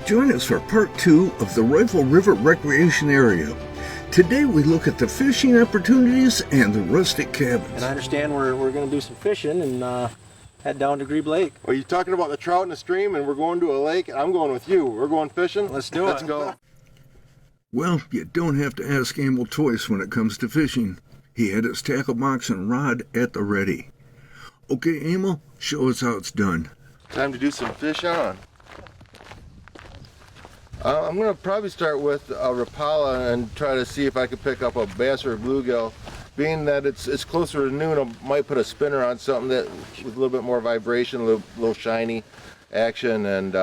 Join us for part 2 of the Rifle River Recreation Area. Today we look at the fishing opportunities and the rustic cabins. And I understand we're going to do some fishing and head down to Jewett Lake. Well, you're talking about the trout in the stream, and we're going to a lake, and I'm going with you. We're going fishing. Let's do it. Let's go. Well, you don't have to ask Emil twice when it comes to fishing. He had his tackle box and rod at the ready. Okay, Emil, show us how it's done. Time to do some fish on. I'm going to probably start with a Rapala and try to see if I can pick up a bass or a bluegill. Being that it's closer to noon, I might put a spinner on something that with a little bit more vibration, a little shiny action. And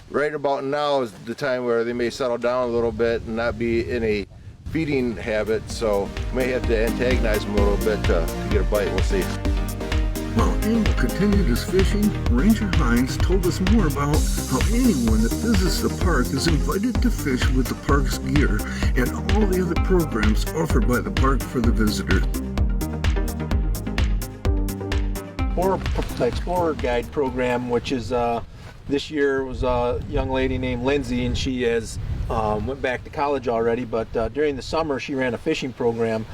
right about now is the time where they may settle down a little bit and not be in a feeding habit. So may have to antagonize them a little bit to get a bite. We'll see. While Emil continued his fishing, Ranger Hines told us more about how anyone that visits the park is invited to fish with the park's gear and all the other programs offered by the park for the visitors. The Explorer Guide program, which is this year was a young lady named Lindsay, and she has went back to college already, but during the summer she ran a fishing program.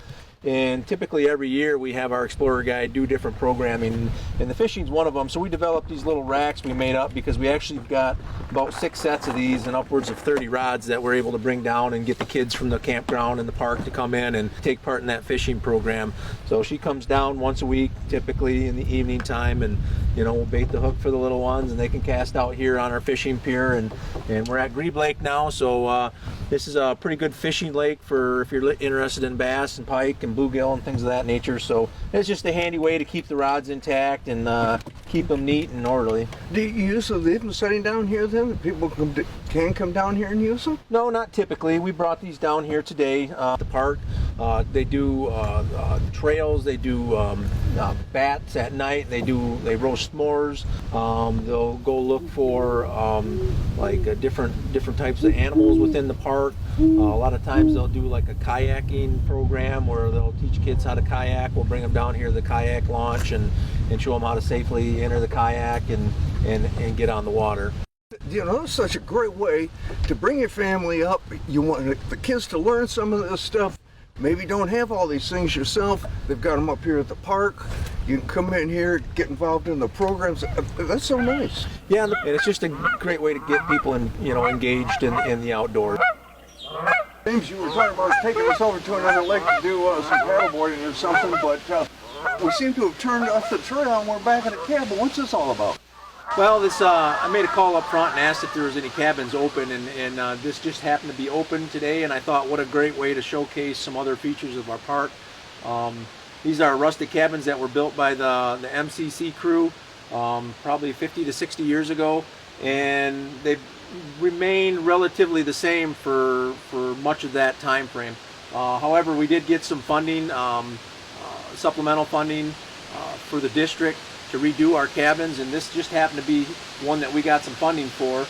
And typically every year we have our Explorer Guide do different programming, and the fishing's one of them. So we developed these little racks we made up because we actually got about 6 sets of these and upwards of 30 rods that we're able to bring down and get the kids from the campground and the park to come in and take part in that fishing program. So she comes down once a week, typically in the evening time, and we'll bait the hook for the little ones, and they can cast out here on our fishing pier. And we're at Jewett Lake now, so this is a pretty good fishing lake for if you're interested in bass and pike and bluegill and things of that nature. So it's just a handy way to keep the rods intact and keep them neat and orderly. Do you usually leave them setting down here then? People can come down here and use them? No, not typically. We brought these down here today at the park. They do trails, they do bats at night, they roast s'mores. They'll go look for different types of animals within the park. A lot of times they'll do like a kayaking program where they'll teach kids how to kayak. We'll bring them down here to the kayak launch and show them how to safely enter the kayak and get on the water. It's such a great way to bring your family up. You want the kids to learn some of this stuff. Maybe don't have all these things yourself. They've got them up here at the park. You can come in here, get involved in the programs. That's so nice. Yeah, and it's just a great way to get people engaged in the outdoors. James, you were talking about taking us over to another lake to do some paddleboarding or something, but we seem to have turned off the trail and we're back at a cabin. What's this all about? Well, I made a call up front and asked if there was any cabins open, and this just happened to be open today, and I thought what a great way to showcase some other features of our park. These are rustic cabins that were built by the MCC crew probably 50 to 60 years ago, and they've remained relatively the same for much of that time frame. However, we did get some funding, supplemental funding for the district to redo our cabins, and this just happened to be one that we got some funding for.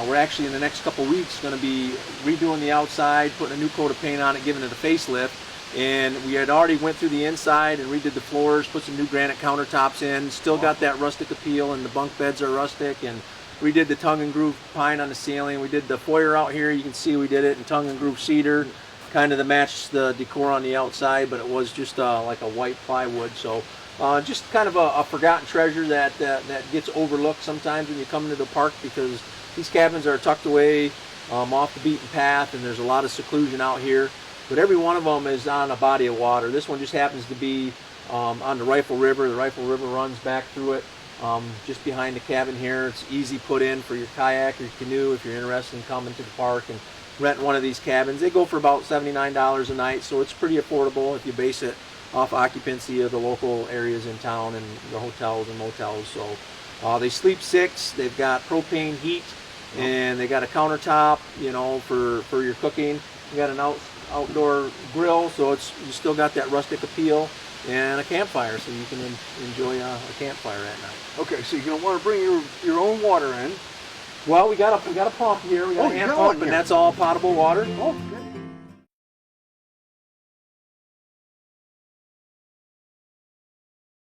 We're actually in the next couple weeks going to be redoing the outside, putting a new coat of paint on it, giving it a facelift, and we had already went through the inside and redid the floors, put some new granite countertops in, still got that rustic appeal, and the bunk beds are rustic, and we did the tongue and groove pine on the ceiling. We did the foyer out here, you can see we did it in tongue and groove cedar, kind of to match the decor on the outside, but it was just like a white plywood. So just kind of a forgotten treasure that gets overlooked sometimes when you come into the park, because these cabins are tucked away off the beaten path, and there's a lot of seclusion out here. But every one of them is on a body of water. This one just happens to be on the Rifle River. The Rifle River runs back through it just behind the cabin here. It's easy put in for your kayak or your canoe if you're interested in coming to the park and renting one of these cabins. They go for about $79 a night, so it's pretty affordable if you base it off occupancy of the local areas in town and the hotels and motels. So they sleep 6. They've got propane heat, and they got a countertop, for your cooking. You got an outdoor grill, so you still got that rustic appeal, and a campfire, so you can enjoy a campfire at night. Okay, so you're gonna want to bring your own water in. Well, we got a pump here. We got a hand pump, and that's all potable water. Oh, okay.